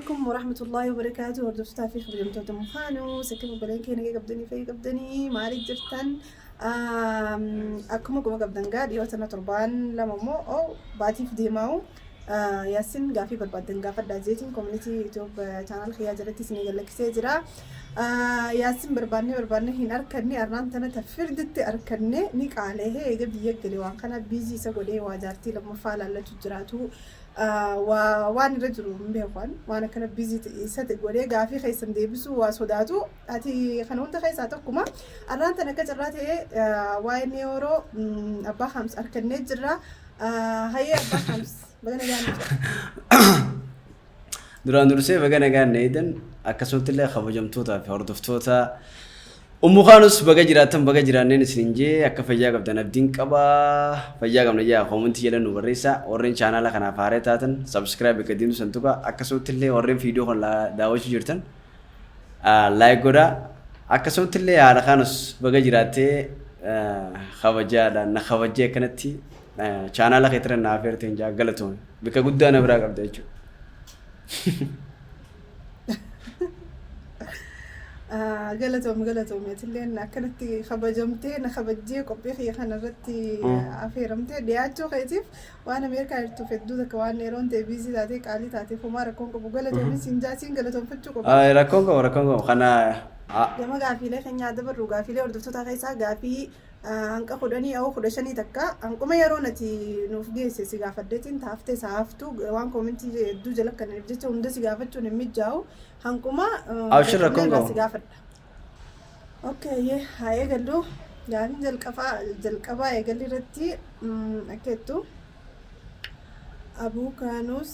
عليكم ورحمة الله وبركاته. وردفتها في خبرتو مخانو سكبوا بلين كينا قبدني في قبدني مالي جرتن أكمل قبدن قاد يوتنا تربان لما مو أو باتي في ديماو ياسين قافي بربادن قافة دازيتين كوميونيتي يوتيوب channel خيا جرتي سنيجا لك سيجرا ياسين برباني هنا أركني أرنان تنا تفردت أركني نيك عليه يجب يجري وان كان بيزي سقولي واجرتي لما فعل الله تجراتو وان رجلو مبيخوان وانا كان بيزي ساتق ولي قافي خيسن ديبسو واسوداتو اتي خنون تخيساتكما أرنان تنا كجراتي واين يورو أبا خمس أركني جرا هيا أبا خمس بدنا جانب duraan dursee baga nagaan needan akkasumas illee kabajamtoota fi hordoftoota ummukaanus baga jiraatan baga jiraanneen isin jee akka fayyaa qabdan abdiin qaba fayyaa qabna jaa koomentii jedhan nu barreessa warreen chaanaala kanaaf haaree taatan subscribe akka diinu santuqa akkasumas illee warreen viidiyoo kan daawwachuu jirtan like godha akkasumas illee haala kaanus baga jiraattee kabajaadhaan na kabajee kanatti chaanaala keetiran naaf eerteen jaa galatoon bika guddaa na biraa qabda jechuudha. قلتهم يتلين كانت خبجمتين خبجي قبي خي خنا رتي عفيرمتي دياتو خيتيف وانا ميركا رتو في الدودة كوان نيرون تبيزي تاتيك علي تاتي فما ركونكو بقلتهم سنجاتين قلتهم فتشوكو ركونكو خنا لما قافي لي خنيا دبر وقافي لي وردفتو تاخيسا قافي anka kudhanii au kudha shanii takka ankuma yeroo nati nuuf geesse si gaafaddeetiin taaftee saaftu waan koomentii hedduu jala kan jecha hunda si gaafachuun hin mijaa'u hankuma awshirra kongo si gaafadha. Okay haa eegallu gaafiin jalqabaa eegalli irratti akkeettu abuukaanus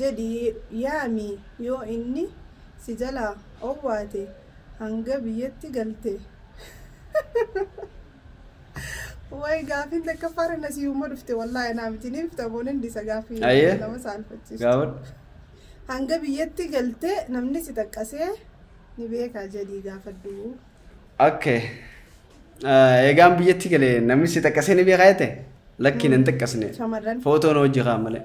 jedhi yaami yoo inni si jala owwaate hanga biyyatti galte. Wai gafin da kafara na siyu marufte wallahi na mitini fita bonin disa gafi na masalfaci gawar hanga biyyatti galte namni si taqqase ni beeka jedhi gaafadhu. Okay eegaan biyyatti gale namni si taqqase ni beeka jette lakkiin hin taqqasne footoon hojii kaa malee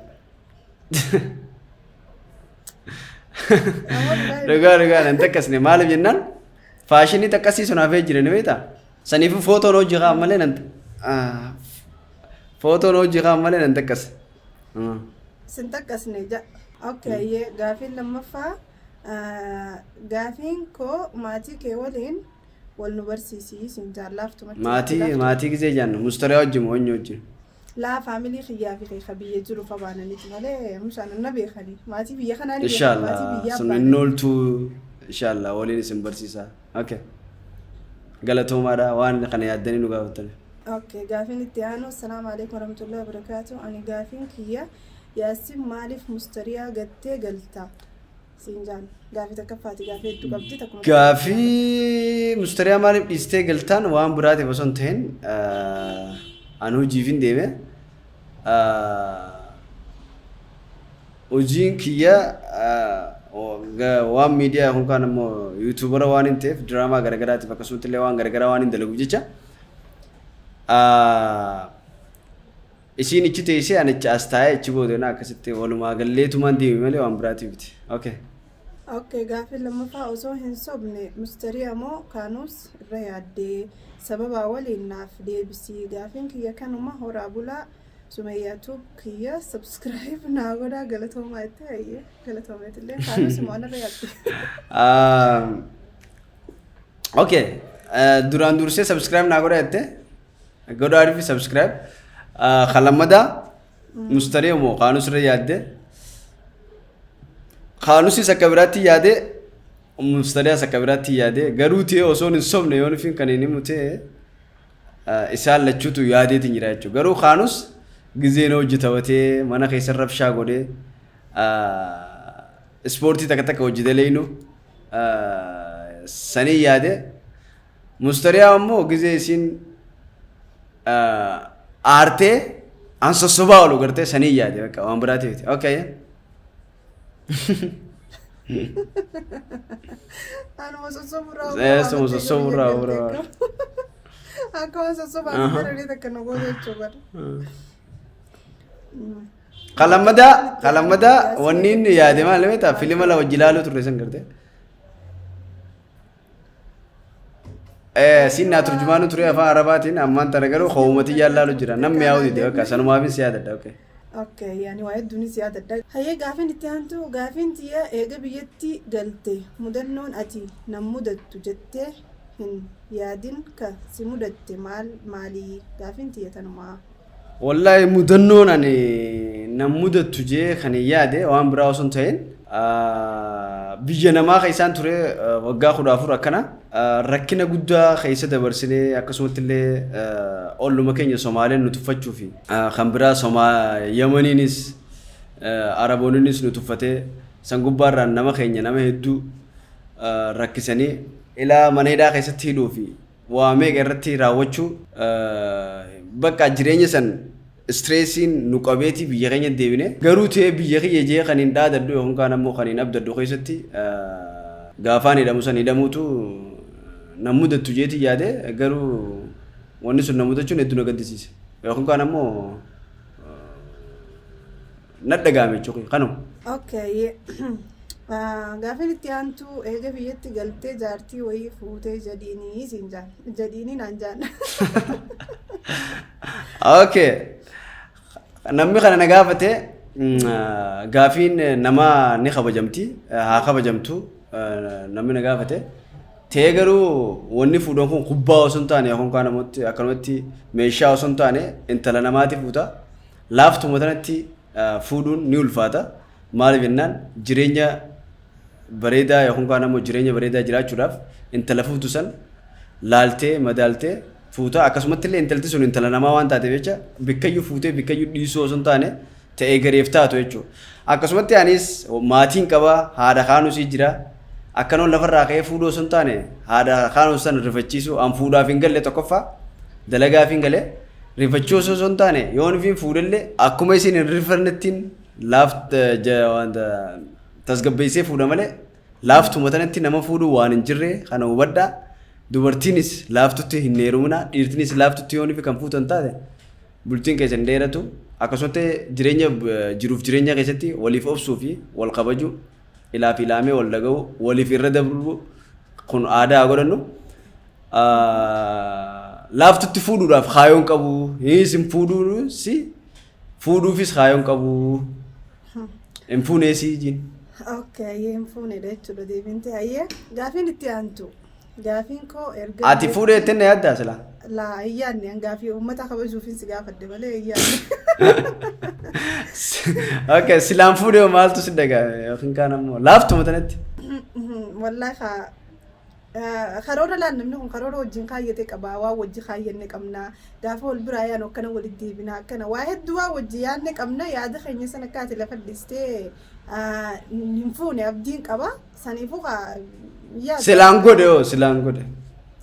dhugaa hin taqqasne maaliif jennaan faashinii taqqasiisuun hafee jira ni beektaa saniifu footoon hojii kaa malee nan footoon hojii kaa malee nan taqqas sin taqqasne ja. Okay gaafiin lammaffaa gaafiin koo maatii kee waliin wal nu barsiisii sin jaallaaftu maatii gisee jaannu mustariyaa wajjin moo eenyu wajjin laa faamilii xiyyaa fi keessa biyya jiru fabaananiiti malee mushaan na beekanii maatii biyya kanaa ni inshallah sun innoltu inshallah waliin isin barsiisaa. Okay galatoomaadha waan kana yaaddanii nu gaafattan. Okay gaafiin itti aanu assalaamu alaykum warahmatullahi wabarakatuh ani gaafiin kiyya yaasin maaliif mustariyaa gattee galta sinjaan gaafii takkafaati gaafii hedduu qabdi takkuma gaafii mustariyaa maaliif dhiistee galtaan waan biraatiif osoo hin ta'in anu hojiifin deeme hojiin kiyya waan miidiyaa yookaan immoo yuutuubara waan hin ta'eef diraamaa garagaraatiif akkasumas illee waan garagaraa waan hin dalaguuf jecha isiin ichi teessee ani achi as taa'ee achi boodena akkasitti walumaa galleetumaan deeme malee waan biraatiif miti. Okay gaafiin lammaffaa osoo hin sobne mustariyaa moo kaanus irra yaaddee sababa waliin naaf deebisii gaafiin kiyya kanuma horaa bulaa sumayyaatu kiyya subscribe naa godhaa galatoomaa itti hayyee galatoomaa itti illee kaanus immoo anarra yaadde. Okay duraan dursee subscribe naa godhaa jette godhaa ariifi subscribe kalammadaa mustariyaa moo kaanus irra yaadde kaanusis akka biraatti yaade mustariyaas akka biraatti yaade garuu ta'e osoo hin sobne yoo nufin kan inni mutee isaan lachuutu yaadeetiin jira jechuudha. Garuu kaanus gizeen hojii taphatee mana keessa rabshaa godhee ispoortii takka hojii daleenu sanii yaade mustariyaa ammoo gizee isiin aartee an sossobaa oolu gartee sanii yaade bakka waan biraatiif. Okay anu sossobura akka sossoba ani takka na gootee jechuudha. qalamada wanni inni yaade maal meta filima la wajjilaalu turre san garte sinna turjumaanu ture afaan arabaatiin ammaan tana garuu qawmati yaalaalu jira namni yaa'u dide bakka sanumaafin siyaadadha okay okay yani waa hedduunis yaadadha hayyee gaafin itti aantu gaafin tiyya eega biyyatti galte mudannoon ati nam mudattu jettee hin yaadin ka si mudatte maalii gaafin tiyya tanumaa wallahi mudannoon ani nam mudattu jee kan yaade waan biraa osoo ta'in biyya namaa keessaan ture waggaa 14 akkana rakkina guddaa keessa dabarsinee akkasumatti illee olluma keenya Soomaaliin nu tuffachuu fi kan biraa Yemeniinis Arabooninis nu tuffatee san gubbaarraan nama keenya nama hedduu rakkisanii ilaa maneedaa keessatti hidhuu fi waa meeqa irratti raawwachuu bakka jireenya san stressiin nu qabeeti biyya keenya deebine garuu ta'ee biyya kiyya jee kan hin dhaadadhu yookaan kaan ammoo kan hin abdadhu keessatti gaafaan hidhamu san hidhamuutu nam mudattu jeeti yaade garuu wanni sun nam mudachuun hedduu na gaddisiise yookaan kaan ammoo nadhagaame jechuudha kanuma. Okay. Gaafin itti aantu eega biyyatti galtee jaartii wayii fuutee jadiinii siin jaan jadiinii naan jaan. Okay. Namni kana na gaafate gaafiin nama ni kabajamti haa kabajamtu namni na gaafate ta'ee garuu wanni fuudhan kun kubbaa osoo hin taane yookaan namooti akkanumatti meeshaa osoo hin taane intala namaati fuuta laaftuma tanatti fuudhuun ni ulfaata maaliif jennaan jireenya bareedaa yookaan ammoo jireenya bareedaa jiraachuudhaaf intala fuutu san laaltee madaaltee fuuta akkasumatti illee intalti sun intala namaa waan taateef jecha bikkayyuu fuutee bikkayyuu dhiisuu osoo hin taane ta'ee gareef taatu jechuudha. Akkasumatti anis maatiin qaba haadha kaanus jira akkanoon lafarraa ka'ee fuudhuu osoo hin taane haadha kaanus san rifachiisu an fuudhaaf hin galle tokkoffaa dalagaaf hin galle rifachuu osoo hin taane yoon fi fuudhallee akkuma isin hin rifanettiin wanta tasgabbeessee fuudha malee laaftuma tanatti nama fuudhuu waan hin jirre kana hubadhaa. Dubartiinis laaftutti hin heerumna dhiirtiinis laaftutti yoon fi kan fuutan taate bultiin keessan dheeratu akkasumatti jireenya jiruuf jireenya keessatti waliif obsuu fi wal kabaju ilaaf ilaamee wal dhaga'u waliif irra dabru kun aadaa godhannu laaftutti fuudhuudhaaf kaayoon qabu isin fuudhuufis kaayoon qabu hin fuuneesii jiin. Okay, hin fuunedha jechuudha deebinte hayyee gaafiin itti aantu. Gaafin ko erga ati fuudhee tenne yaadda sila la ayyaanni an gaafii uummata kabajuufin si gaafadde malee ayyaanni. Okay silaan fuudhee maaltu si dagaa yookiin kaan ammoo laaftuma tanatti wallahi karoora laan namni kun karoora wajjin kaayyate qaba waa wajji kaayyanne qabna gaafa wal biraa yaan akkana walitti deebina akkana waa hedduu waa wajji yaadne qabna yaada keenya sana akkaati lafa dhistee hin fuune abdiin qaba saniifuu silaan godhe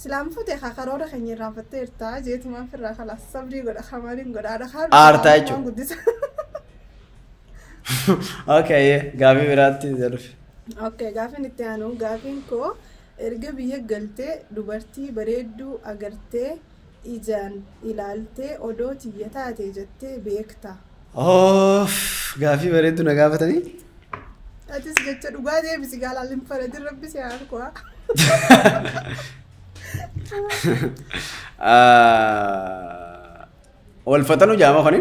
silaan fuute karoora keenya irraanfattee jirta jeetumaan firraa kalaas sabrii godha kamaliin godhaadha aartaa jechuudha. Okay gaafii biraatti darbe. Okay gaafin itti aanu gaafiin koo erga biyya galtee dubartii bareedduu agartee ijaan ilaaltee odoo tiyya taate jettee beekta. Gaafii bareedduu na gaafatanii. Atis jecha dhugaa deebisi gaalaalin faradin rabbisi harkuwa. Wal fatanu jaama kani.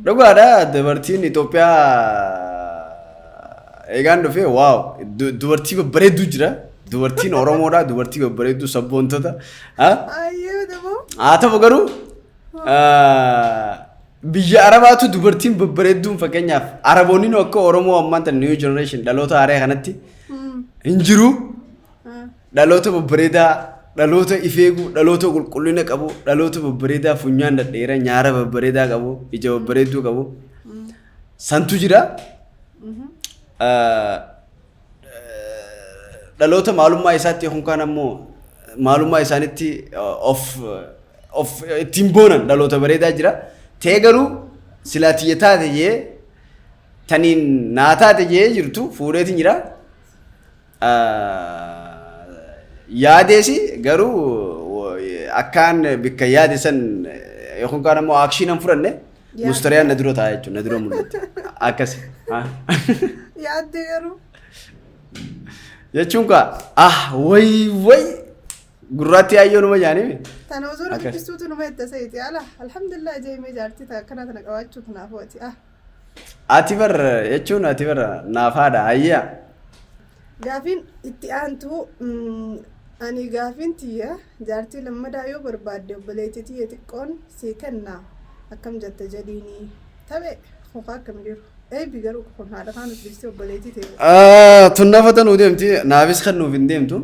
Dhugaadha dubartiin Itoophiyaa eegaan dhufee waaw dubartii babbareedduu jira. Dubartiin Oromoodha dubartii babbareedduu sabboontota. Ayyee dabo. Haa ta'u garuu biyya Arabaatu dubartiin babbareedduun fakkeenyaaf Araboonni akka Oromoo ammaan tan new generation dhaloota haaraa kanatti hin jiru. Dhaloota babbareedaa dhaloota ifeegu dhaloota qulqullina qabu dhaloota babbareedaa funyaan dhadheera nyaara babbareedaa qabu ija babbareedduu qabu santu jira. Dhaloota maalummaa isaatti yookaan ammoo maalummaa isaanitti of ittiin boonan dhaloota bareedaa jira. Ta'ee garuu silaatiyya taate jee taniin naa taate jee jirtu fuudheetiin jira. Yaadeesi garuu akkaan bikka yaade san yookaan ammoo aakshiin hin fudhanne mustariyaan na dura taa'aa jechuudha na dura mul'atte. akkasi. Yaaddee garuu. Jechuun way gurraatti ayyoo numa jaaniimi. Tana osoo dubbistuutu numa itti seeti ala alhamdulillah jeemee jaartii akkana tana qabaachuu kanaaf waati Ati bar jechuun ati bar naafaadha ayyaa. Gaafiin itti aantu ani gaafiin tiyya jaartii lammadaa yoo barbaadde obboleettii tiyya xiqqoon sii kennaa akkam jette jedhiini taphee muka akkam jiru eebbi garuu kun haadha kaan dubbistee obboleettii ta'e. Tunnaafata nuu deemti naafis kan nuuf hin deemtu.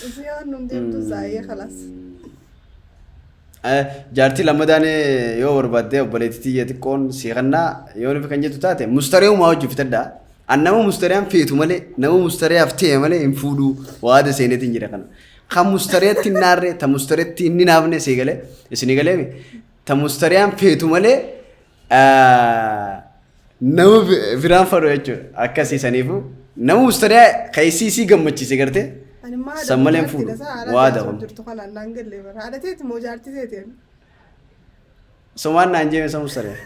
Isii waan nuuf deemtu zaayee kalaas. Jaartii lammadaan yoo barbaadde obboleettii tiyya xiqqoon sii kennaa yoo nuuf kan jettu taate mustaree uumaa hojjifitadhaa. Nama mustariyaan feetu malee nama mustariyaaf ta'e malee hin fuudhu waada seeneetiin jira kana. Kan mustariyaatti hin naarree ta mustariyaatti hin naafne seegalee isin galee ta mustariyaan feetu malee nama biraan fadhu jechuudha akkasiisaniifu nama mustariyaa kaayisii gammachiise gartee sammalee hin fuudhu waada kun. Somaan naan jeeme sa mustariyaa.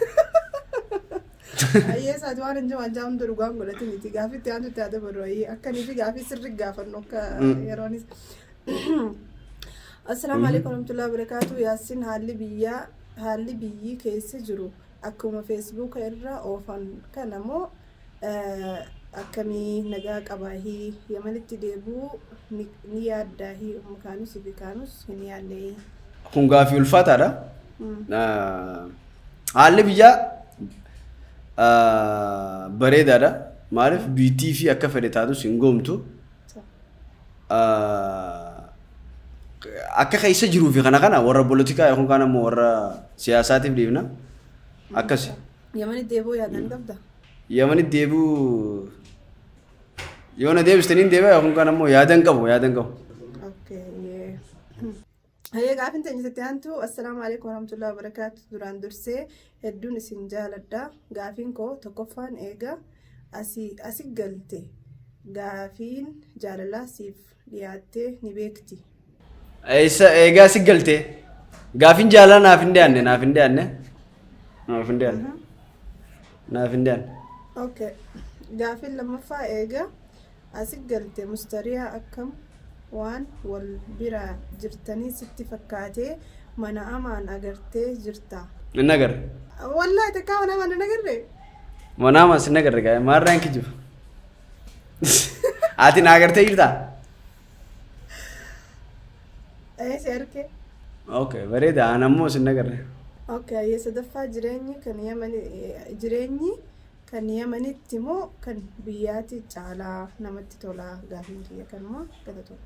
Ayyee saati waan hin jiran jaam dhugaan godhate miti gaafitti aantu itti haadha barru ayyee akkanii fi gaafii sirri gaafannu akka yeroonis. Assalaamu alaikum warahmatullahi wabarakatuh. Yaasiin haalli biyyi keessa jiru akkuma feesbuuka irra oofan kanamoo akkamii nagaa qabaahii yamanitti deebuu ni yaaddaahii umkaanus fi kaanus hin yaadne. Kun gaafii ulfaataadha. Haalli biyyaa bareedaadha. Maaliif biitii fi akka fedhe taatus hin goomtu. Akka keessa jiruu fi kana warra poolitikaa yookaan kan ammoo warra siyaasaatiif dhiibna. Akkasi. Yamanitti deebuu yaadan qabda? Yamanitti deebuu yoo na deebistaniin deebi'a yookaan kan ammoo yaadan qabu. Hayyee gaafin ta'e sitti aantu assalaamu alaikum warahmatullahi wabarakatuh. Duraan dursee hedduun isin jaaladha. Gaafiin koo tokkoffaan eega asi galte gaafiin jaalalaa siif dhiyaattee ni beekti. Eegaa asi galte gaafiin jaalalaa naaf hin dhiyaanne. Okay. Gaafiin lammaffaa eega asi galte mustariyaa akkam waan wal bira jirtanii sitti fakkaatee mana amaan agartee jirta. Inni agarre. Wallahi takkaa mana amaan hin agarre. Mana amaan sin agarre gaa maarraan kijiba. Ati na agartee jirtaa? Si arge. Okay, bareeda an ammoo sin agarre. Okay, hayyee sadaffaa jireenyi kan yamanitti moo kan biyyaatti caalaa namatti tola gaafiin kiyya kanuma galatoomna.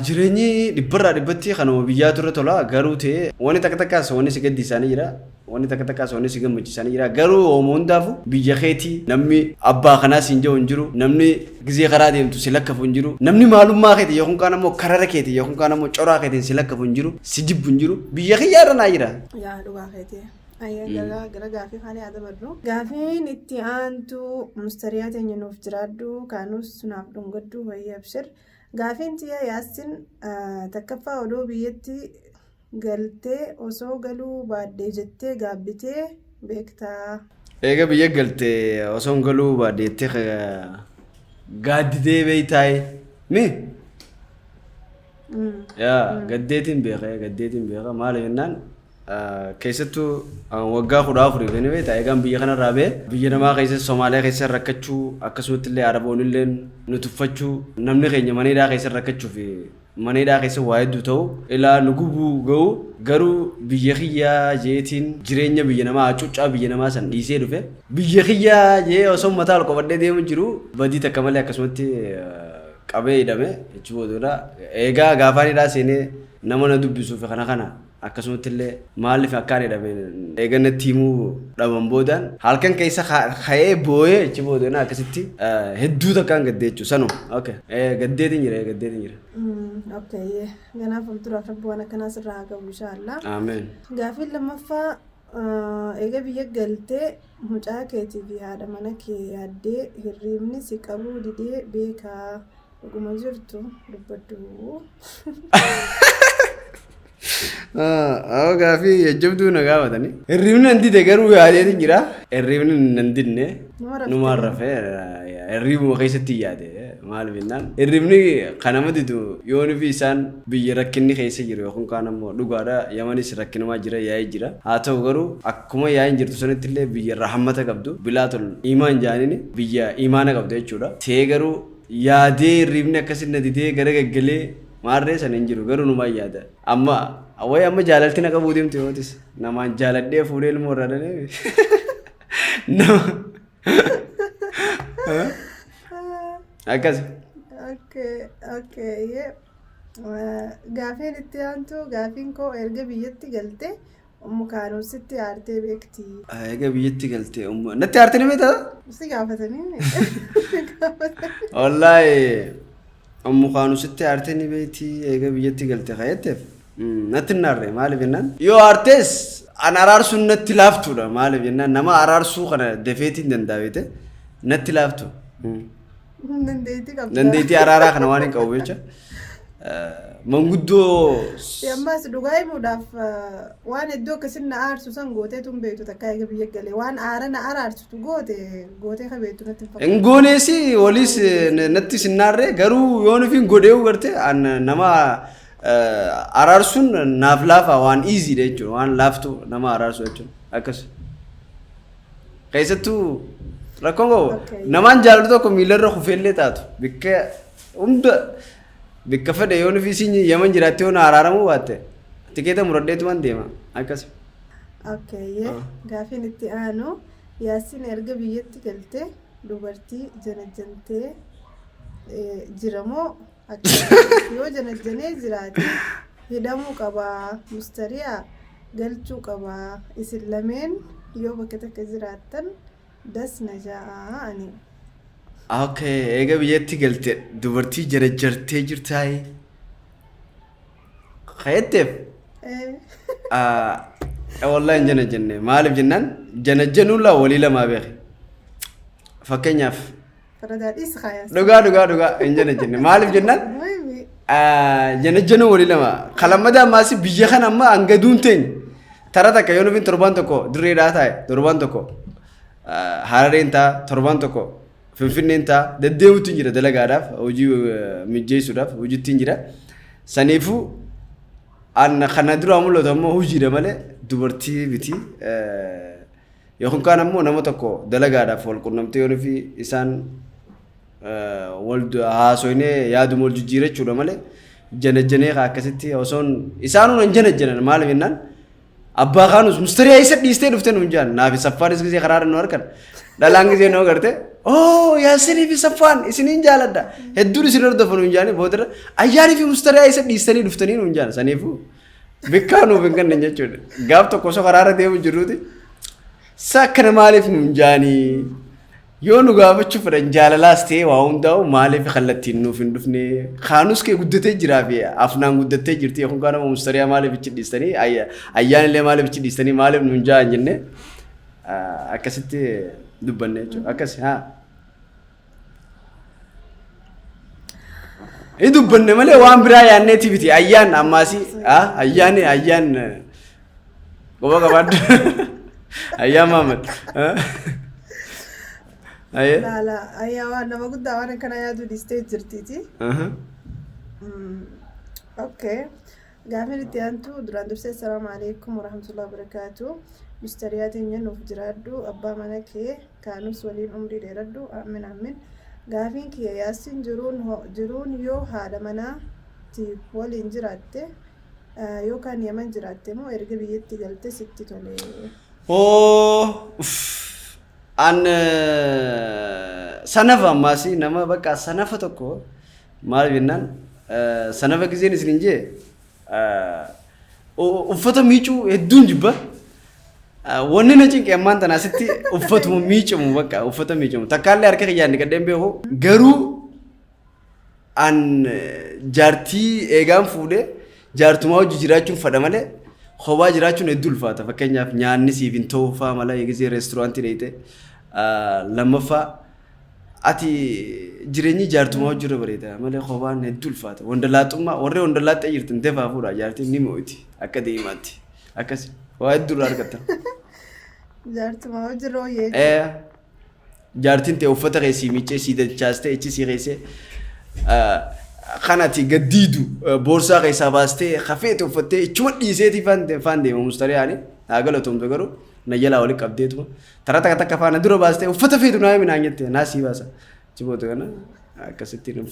Jireenyi dhibbarraa dhibbatti kanuma biyyaa turre tola garuu ta'e wanni takkas wanni si gaddisiisanii jira wanni takkas wanni si gammachiisanii jira garuu oomoo hundaafu biyya keetii namni abbaa kanaa siin jiru hin jiru namni gizee karaa deemtu si lakkafu hin jiru namni maalummaa keetii yookaan kaan ammoo karara keetii yookaan kaan ammoo coraa keetiin si lakkafu hin jiru si jibbu hin jiru biyya kiyyaa irra naa jira. Yaa dhugaa keetii. Gara gaafii kan yaada barru. Gaafiin itti aantu mustariyaa teenya nuuf jiraaddu kaanus naaf dhungaddu wayyaa abshir. Gaafiin tiyya Yaasiin takkaffaa odoo biyyatti galtee osoo galuu baaddee jettee gaabbitee beektaa. Eega biyya galtee osoo galuu baaddee jettee gaadditee beeytaay mi? Gaddeetiin beeka maal jennaan keessattuu waggaa 14 kan beektaa eegaan biyya kanarraa ba'e biyya namaa keessa Somaaliyaa keessa rakkachuu akkasumatti illee Araboonni illee nu tuffachuu namni keenya maneedhaa keessa rakkachuu fi maneedhaa keessa waa hedduu ta'u ilaa nu gubuu ga'u garuu biyya kiyyaa jeetiin jireenya biyya namaa hacuuccaa biyya namaa san dhiisee dhufe biyya kiyyaa jee osoo mataa ol qabadhee deemu jiru badii takka malee akkasumatti qabee hidhame jechuudha. Eegaa gaafaanidhaa seenee nama na dubbisuuf kana akkasumatti illee maaliif akkaan hidhame eegannatti himuu dhaban boodaan halkan keessa ka'ee boo'ee jechi boodaan akkasitti hedduu takkaan gaddee jechuudha sanuma. Okay. Gaddeetiin jira. Okay. Ganaaf fuulduraaf rabbi waan akkanaas irraa haa qabu inshaallah. Ameen. Gaafiin lammaffaa eega biyya galtee mucaa keetii fi haadha mana kee yaaddee hirriibni si qabuu didee beekaa dhuguma jirtu dubbaddu. Gaafii jajjabduu na gaafatanii. Hirribni nan dide garuu yaadeetiin jira. Hirribni nan didne numaan rafee hirribuma keessatti yaade maaliif jennaan hirribni kanama didu yoonii fi isaan biyya rakkinni keessa jiru yookaan kaan ammoo dhugaadha Yamanis rakkinumaa jira yaa'ee jira. Haa ta'u garuu akkuma yaa'in jirtu sanitti illee biyya rahmata qabdu bilaatul imaan jaaniin biyya imaana qabdu jechuudha. Ta'ee garuu yaadee hirribni akkasii na didee gara gaggalee maarree sana hin jiru garuu numaan yaada. Amma jaalalti na qabuu deemte yootis namaan jaaladhee fuudhee ilmoo irraa dhalee akkas. Gaafiin itti aantu gaafiin koo erga biyyatti galte mukaanositti aartee beekti. Erga biyyatti galte natti aartee ni beektaa? Si gaafatanii. Wallaahi mukaanositti aartee ni beekti erga biyyatti galte kayetteef. Natti naarree maaliif jennaan yoo aartees an araarsuun natti laaftudha maaliif jennaan nama araarsuu kana dafeetiin danda'abeete natti laaftu. Dandeettii araaraa kana waan hin qabu jecha manguddoo. Ammas dhugaa himuudhaaf waan iddoo akkasiin na aarsu san gooteetu hin beektu takka eega biyya galee waan aara na araarsitu gootee ka beektu natti hin fakkaatu. Hin gooneesi waliis natti sinnaarree garuu yoon ofiin godhee garte nama araarsuun naaf laafa waan easy dha jechuudha waan laaftu nama araarsu jechuudha akkas. Keessattuu rakkoon qabu namaan jaalatu tokko miilarra kufeellee taatu bikka hunda bikka fedhe yoon ofii siin Yaman jiraattee yoon araaramuu baatte tikeeta muradheetumaan deema akkas. Gaafiin itti aanu Yaasiin erga biyyatti galte dubartii janajjantee jiramoo yoo janajjanee jiraate hidhamuu qabaa mustariyaa galchuu qabaa isin lameen yoo bakka takka jiraattan das na ja'a ani. Eega biyyatti galte dubartii janajjartee jirtaayi. Kayetteef. Wallahi hin janajjanne maaliif jennaan janajjanuun laa walii lamaa beeke. Fakkeenyaaf. Dhugaa hin janajjanne maaliif jennaan janajjanuu walii lama kalammadaa maasii biyya kana amma hangaduun teenya tara takka yoo nufiin torbaan tokko dirreedhaa taa'e torbaan tokko Harareen ta'a torbaan tokko Finfinneen ta'a deddeemuutu jira dalagaadhaaf hojii mijeessuudhaaf hojiitti jira saniifuu kana dura mul'atu ammoo hojiidha malee dubartii biti yookaan kaan ammoo nama tokko dalagaadhaaf wal qunnamtee yoo nufi isaan wal haasoinee yaaduma wal jijjiirachuudha malee janajjanee akkasitti osoon isaanuu hin janajjanan maaliif jennaan abbaa kaanus mustariyaa isa dhiistee dhuftee nuun jaan naaf saffaanis gisee karaara nu harkan dhalaan gisee noo garte Yaasanii fi saffaan isiniin jaaladha hedduun isin hordofan nuun jaanii boodara ayyaanii fi mustariyaa isa dhiistanii dhuftanii nuun jaan saniifuu bikkaa nuuf hin kanneen jechuudha gaaf tokko osoo karaara deemu jirruuti sakkana maaliif nuun jaanii yoo nu gaafachuu fedhan jaalalaas ta'e waa hundaa'u maaliif kallattiin nuuf hin dhufne kaanus kee guddatee jiraa fi afnaan guddattee jirti yookaan kaan nama mustariyaa maaliif ichi dhiistanii ayyaan illee maaliif ichi dhiistanii maaliif nuun jaan jenne akkasitti dubbanne jechuudha akkas haa. Inni dubbanne malee waan biraa yaanneeti biti ayyaan ammaasii ayyaan qofa qabaaddu ayyaan Maamad. Waan nama guddaa waan akkana yaaduu dhiistee jirtiiti. Gaafiin itti aantu duraan dursee assalaamu alaikum warahmatullahi wabarakaatu. Mustariyaa teenya nuuf jiraadhu abbaa mana kee kaanus waliin umrii dheeradhu amin amin. Gaafiin kiyya Yaasiin jiruun yoo haadha manaatti waliin jiraatte yookaan Yaman jiraatte moo erga biyyatti galte sitti tole. Sanafa ammaasii nama bakka sanafa tokko maal jennaan sanafa giseen isin jee uffata miicuu hedduun jibba wanni na cinqee ammaan tanaa sitti uffatuma miicamu bakka uffata miicamu takkaallee harka kiyyaan dhiqadheen beeku garuu an jaartii eegaan fuudhee jaartumaa hojii jiraachuun fadha malee kophaa jiraachuun hedduu ulfaata fakkeenyaaf nyaanni siif hin ta'uu fa'aa mala eegisee reesturaantii dheeyite lammaffaa ati jireenyi jaartumaa hojirra bareeda malee kophaan hedduu ulfaata wandalaaxummaa warree wandalaaxee jirtan teefaa fuudha jaartiin ni mo'iti akka deemaatti akkas waa hedduu argatan. Jaartuma hojiroo yee. Jaartiin ta'e uffata keessii miicee sii dachaastee ichi sii keessee kanati gaddiidu boorsaa keessaa baastee hafeete uffattee ichuma dhiiseetii faan deema mustariyaani haa galatoomte garuu na jalaa waliin qabdeetuma taraa takka faana dura baastee uffata feetu naa minaan jette naa sii baasa ciboota kana akkasittiin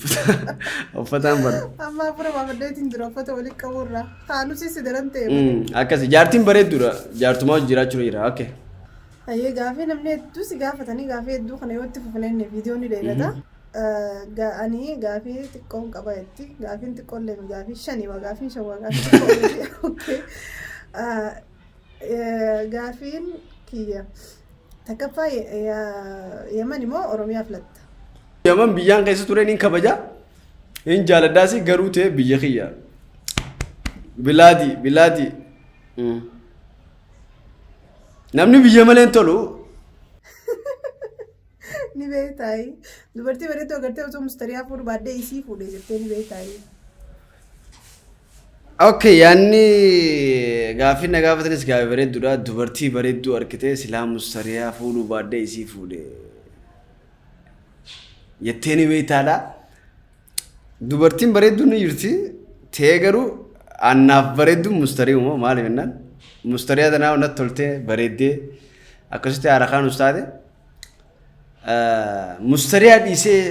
uffataan bara. Amma afura baafaddeetiin dura uffata waliin qaburraa haalusi si daran ta'e. Akkasi jaartiin bareedduudha jaartumaa hojii jiraachuu jira okkee. Ayyee gaafii namni hedduu si gaafatanii gaafii hedduu kana yoo itti fufnee viidiyoon ni dheerata. Ani gaafii xiqqoon qaba jetti gaafiin xiqqoon leemi gaafii shanii waa gaafiin shan waa gaafii xiqqoo. Gaafiin kiyya takkaffaa Yemen immoo Oromiyaa filatta. Yemen biyyaan keessa ture niin kabaja hin jaaladdaasi garuu ta'e biyya kiyya bilaadi. Namni biyya malee hin tolu. Ni beektayi. Dubartii bareedduu agartee osoo mustariyaa fuudhu baaddee isii fuudhee jettee ni beektayi. Okay, yaanni gaaffiin na gaafatanis gaafii bareedduudha. Dubartii bareedduu argitee silaa mustariyaa fuudhu baaddee isii fuudhee jettee ni beektaadha. Dubartiin bareedduun ni jirti. Ta'ee garuu annaaf bareedduun mustarii uumoo maali jennaan? Mustariyaa tanaa onnatti toltee bareeddee akkasitti haarakaan ustaate mustariyaa dhiisee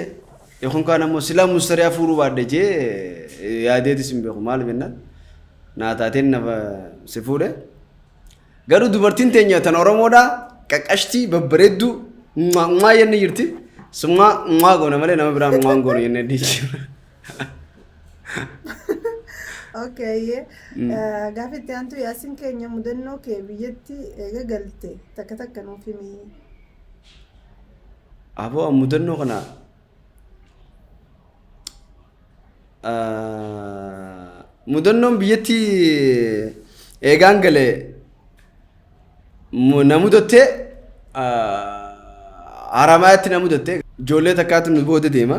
yookaan kaan ammoo silaa mustariyaa fuudhuu baadde jee yaadeetis hin beeku maal jennaan naa taateen nafa si fuudhe garuu dubartiin teenya tan Oromoodhaa qaqqashtii babbareedduu maa jenne jirti summaa goona malee nama biraa maa goona jenne dhiisu. Okay, gaafii itti aantu yaasin keenya mudannoo kee biyyatti eega galte takka nuuf himi. Aboo mudannoo kana mudannoon biyyatti eegaan galee na mudattee haramaatti na mudattee ijoollee takkaatu nu booda deema.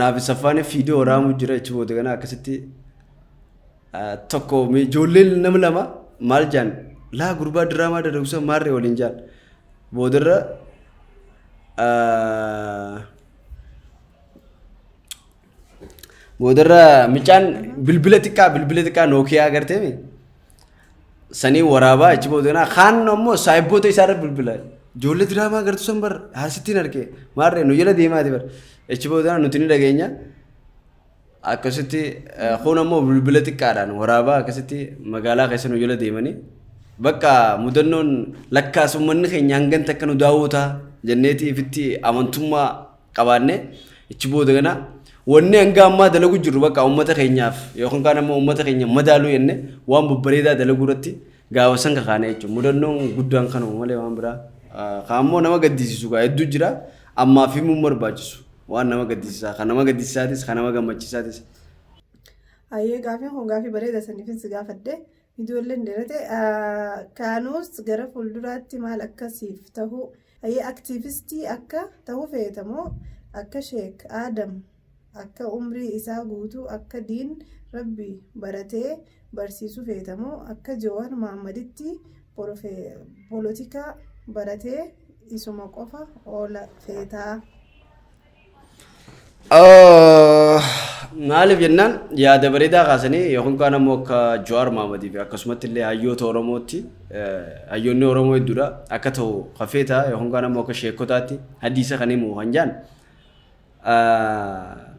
Naaf safaanii fiidiyoo waraabuu jira jechuun booda kana akkasitti tokko ijoolleen nama lama maal jaan laa gurbaa diraamaa dadhabsa maarree waliin jaan boodarra micaan bilbila xiqqaa nookiyaa agartee sanii waraabaa jechuun booda kana kaan ammoo saayibboota isaarra bilbila ijoollee diraamaa agartu san bar haasittiin argee maarree nu jala deemaati bar. Echiboodhaan nuti ni dhageenya akkasitti kun ammoo bilbila xiqqaadhaan waraabaa akkasitti magaalaa keessa nu jala deemanii bakka mudannoon lakkaas uummanni keenya hangan takka nu daawwata jenneetii ifitti amantummaa qabaanne echibooda kana wanni hanga ammaa dalagu jirru bakka uummata keenyaaf yookaan kaan ammoo uummata keenya madaaluu jenne waan babbareedaa dalaguu irratti gaafa san kakaane jechuudha mudannoon guddaan kanuma malee waan biraa kaammoo nama gaddisiisu hedduu jira ammaaf himuu barbaachisu. Waan nama gaddisiisaa kan nama gaddisiisaatis kan nama gammachiisaatis. Ayyee gaafiin kun gaafii bareeda saniifin si gaafadde ijoolleen dheerate kaanuus gara fuulduraatti maal akkasiif ta'uu ayyee aktiivistii akka ta'uu feetamoo akka sheek Adam akka umrii isaa guutuu akka diin rabbii baratee barsiisuu feetamoo akka Jawaar Mahaammaditti polotikaa baratee isuma qofa oola feetaa. Maaliif jennaan yaada bareedaa kaasanii yookaan kaan ammoo akka Jawaar Mahaammad fi akkasumatti illee hayyoota Oromootti hayyoonni Oromoo hedduudha akka ta'u hafeeta yookaan kaan ammoo akka sheekotaatti hadiisa kan himu kan jaan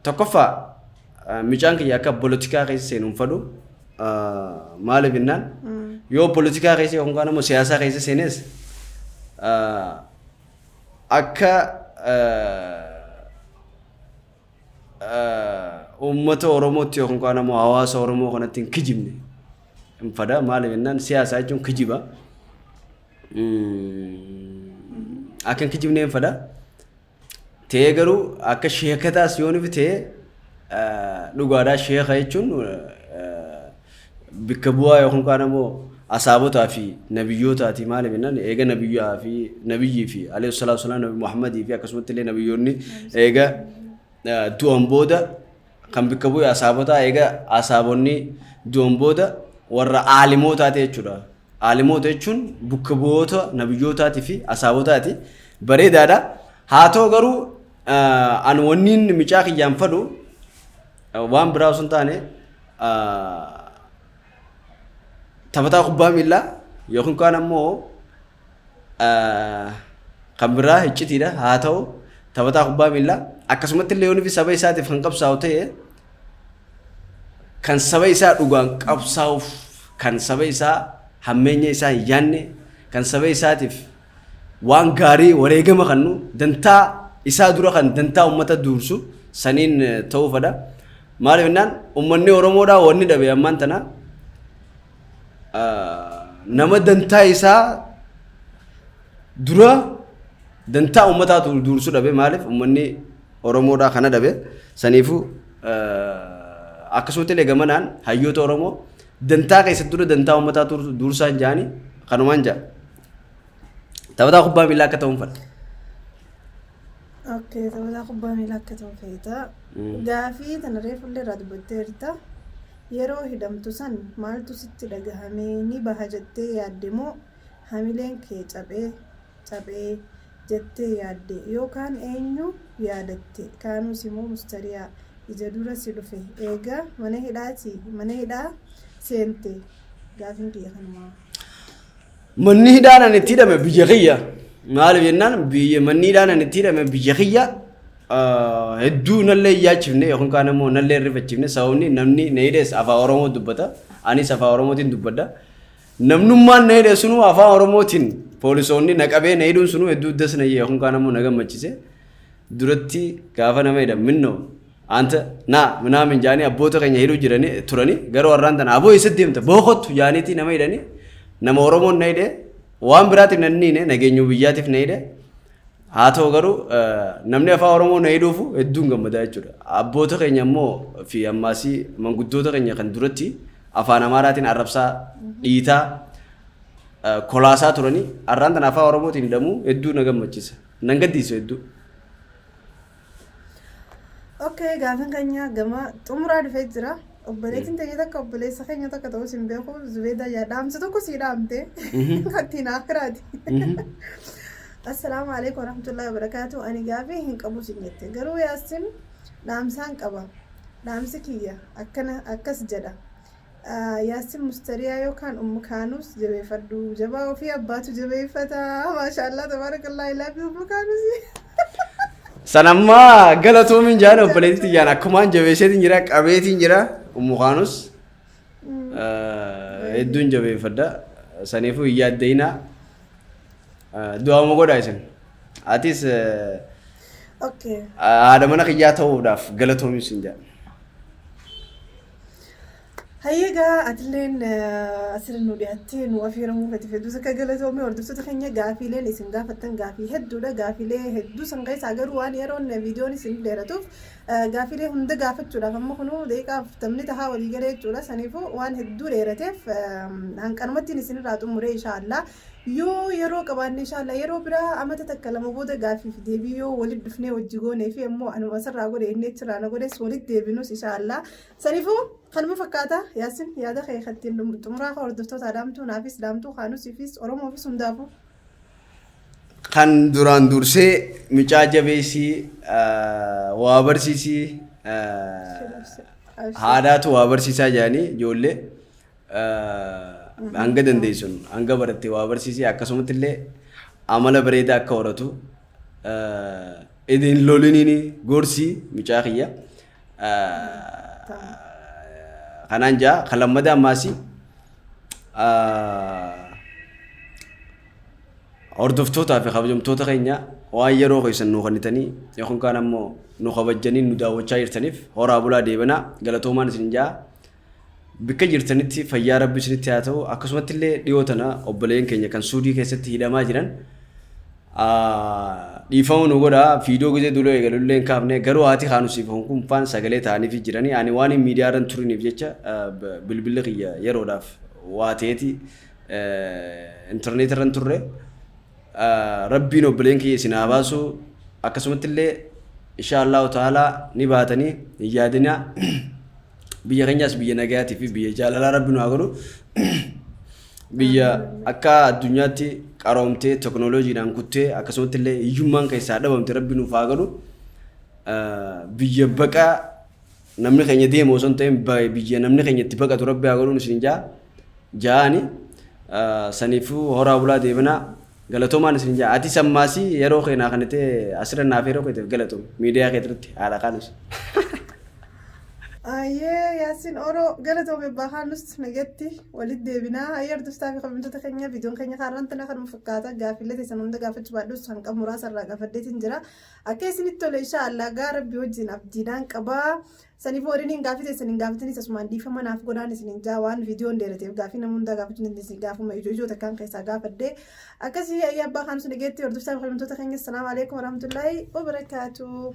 tokkoffaa micaan kiyya akka polotikaa keessa seenuun fadhu maaliif jennaan yoo polotikaa keessa yookaan kaan ammoo siyaasaa keessa seenes akka uummata Oromootti yookaan kaan ammoo hawaasa Oromoo kanatti hin kijibne hin fada maaliif jennaan siyaasaa jechuun kijiba akka hin kijibne hin fada ta'ee garuu akka sheekataas yoo nufi ta'ee dhugaadhaa sheeka jechuun bakka bu'aa yookaan kaan ammoo asaabotaa fi nabiyyootaati maaliif jennaan eega nabiyyii fi alayhi salaatu wasalaam nabi Muhammadii fi akkasumatti illee nabiyyoonni eega du'an booda kan bikka bu'e asaabotaa eega asaabonni du'an booda warra aalimootaati jechuudha. Aalimoota jechuun bukka bu'oota nabiyyootaati fi asaabotaati bareedaadha. Haa ta'u garuu an wanniin micaa kiyyaan fadhu waan biraa osoo hin taane taphataa kubbaa miilaa yookiin kaan ammoo kan biraa iccitiidha. Haa ta'u taphataa kubbaa miilaa akkasumatti illee yooniif saba isaatiif kan qabsaa'u ta'e kan saba isaa dhugaan qabsaa'uuf kan saba isaa hammeenya isaa hin yaanne kan saba isaatiif waan gaarii wareegama kannu dantaa isaa dura kan dantaa uummata duursu saniin ta'uu fadha. Maaliif jennaan uummanni Oromoodhaa wanni dhabe ammaan tana nama dantaa isaa dura dantaa uummataa duursu dhabe. Maaliif uummanni Oromoodhaa kana dhabe saniifuu akkasumatti illee gamanaan hayyoota Oromoo dantaa keessatti dura dantaa uummataa duursaan jaanii kanumaan jaa taphataa kubbaa miilaa akka ta'uun fadha. Okay, taphataa kubbaa miilaa akka ta'uun feeta. Gaafii tana reefullee irraa dubbatteerta. Yeroo hidhamtu san maaltu sitti dhagahamee ni baha jettee yaadde moo hamileen kee cabee jettee yaadde yookaan eenyu yaadatte kaanuus immoo mustariyaa ija dura si dhufe eega mana hidhaa seente gaafiin kiyya kanumaa. Manni hidhaan ani itti hidhame biyya kiyya. Maaliif jennaan manni hidhaan ani itti hidhame biyya kiyya hedduu nallee iyyaachifne yookiin kaan ammoo nallee irrifachiifne sababni namni na hidhees afaan Oromoo dubbata. Anis afaan Oromootiin dubbadha. Namnummaan na hidhe sunuu afaan Oromootiin poolisoonni na qabee na hidhuun sunuu hedduu das na yookiin kaan ammoo na gammachise. Duratti gaafa nama hidhan minnoo anta naa minaamin jaanii abboota keenya hidhuu jiranii turanii garuu warraan tana aboo eessa deemta bookottu jaaniitii nama hidhanii nama Oromoon na hidhe waan biraatiif na hidhine nageenyu biyyaatiif na hidhe. Haa ta'u garuu namni afaan Oromoo na hidhuufu hedduun gammadaa jechuudha. Abboota keenya ammoo fi ammaasii manguddoota keenya kan duratti afaan Amaaraatiin arrabsaa dhiitaa kolaasaa turanii har'aan tana afaan Oromootiin hidhamuu hedduu na gammachisa. Nan gaddisiisu hedduu. Okay, gaafin keenya gama xumuraa dhufee jira. Obboleettiin ta'ee takka obboleessa keenya takka ta'uu sin beeku Zubeedaa yaa dhaamsa tokko sii dhaamte kattiin akkiraati. Assalaamu alaikum warahmatullahi wabarakatuh. Ani gaafii hin qabu sin jette garuu Yaasin dhaamsaan qaba. Dhaamsi kiyya akkas jedha. Yaasin mustariyaa yookaan kaanus jabeeffadhu jabaa ofii abbaatu jabeeffata. Maashaallah tabarakallah ilaafi kaanus. Sanammaa galatoomin jaan obboleettii jaan akkumaan jabeesseetiin jira qabeetiin jira ummukaanus hedduun jabeeffadha. Saniifuu hin yaaddeenaa du'aama godhaa isin. Atis haadha mana kiyyaa ta'uudhaaf galatoomin sin jaan. Hayyeegaa atilleen asirra nu dhiyaattee nu affeeramuu fedhi fedhus akka galatoomee hordoftoota keenya gaafiileen isin gaafattan gaafii hedduudha. Gaafiilee hedduu san keessaa garuu waan yeroon viidiyoon isin dheeratuuf gaafiilee hunda gaafachuudhaaf amma kunuu deeqaa 40 tahaa walii galee jechuudha. Saniifuu waan hedduu dheerateef hanqanumattiin isinirraa xumuree inshaallah yoo yeroo qabaanne inshaallah yeroo biraa amata takka lama booda gaafiif deebii yoo walitti dhufnee wajji goonee fi ammoo anuma asirraa godhe inni achirraa na godhes walitti deebinus inshaallah. Saniifuu kanuma fakkaata Yaasin yaada kee kattiin xumuraa hordoftoota dhaamtuu naafis dhaamtuu kaanusiifis Oromoofis hundaafuu. Kan duraan dursee micaa jabeessii waa barsiisii haadhaatu waa barsiisaa jedhanii ijoollee hanga dandeessun hanga barattee waa barsiisii akkasumatti illee amala bareedaa akka horatu idin loliniin gorsii micaa kiyya. Kanaan jaa kan lammadaa ammaasii hordoftootaa fi kabajamtoota keenya waan yeroo keessan nu kennitanii yookiin kaan ammoo nu kabajanii nu daawwachaa jirtaniif horaa bulaa deebanaa galatoomaan isin jaa bakka jirtanitti fayyaa rabbi isinitti haa ta'u. Akkasumatti illee dhiyoo tana obboleen keenya kan Suudii keessatti hidhamaa jiran dhiifama nu godhaa viidiyoo gizee duloo eegalullee hin kaafne garuu haati kaanusiif hunkuunfaan sagalee ta'aniif jiranii ani waan miidiyaarran turiniif jecha bilbilli kiyya yeroodhaaf waa ta'eeti intarneetirran turre. Rabbiin obboleen kiyya isin haa baasu akkasumatti illee inshaallahu ta'ala ni baatanii hin yaadina biyya keenyas biyya nagayaatii fi biyya jaalalaa rabbi nu haa godhu biyya akka addunyaatti qaroomtee teknooloojiidhaan kuttee akkasumatti illee hiyyummaan keessaa dhabamte rabbi nuuf haa godhu biyya baqaa namni keenya deemu osoo hin ta'in biyya namni keenya itti baqatu rabbi haa godhu isin jaani saniifuu horaa bulaa deebinaa galatoomaan isin jaa ati sammaasii yeroo keenyaa kanatti asirra naaf yeroo keetiif galatoom miidiyaa keetirratti haadha kaanus. Ayyee Yaasin Oro galatoome bahanus nagatti walit deebinaa ayyar dustaa fi komentota keenya viidiyoon keenya kaarranta na kanuma fakkaata gaafillee teessan hunda gaafachuu baadhus hanqaf muraasa irraa gaafaddeetiin jira akka isinitti tole inshaallah gaa rabbi wajjin abdiidhaan qabaa saniif waliin gaafii teessan hin gaafatanis asumaan dhiifama naaf godhaan isinin jaa waan viidiyoon dheerateef gaafii nama hundaa gaafachuu dandeessi gaafuma ijoo takkaan keessaa gaafadde akkasii ayyaa bahanus nagatti hordoftaa fi komentota keenya assalaamu alaikum warahmatullaahi wabarakaatuh.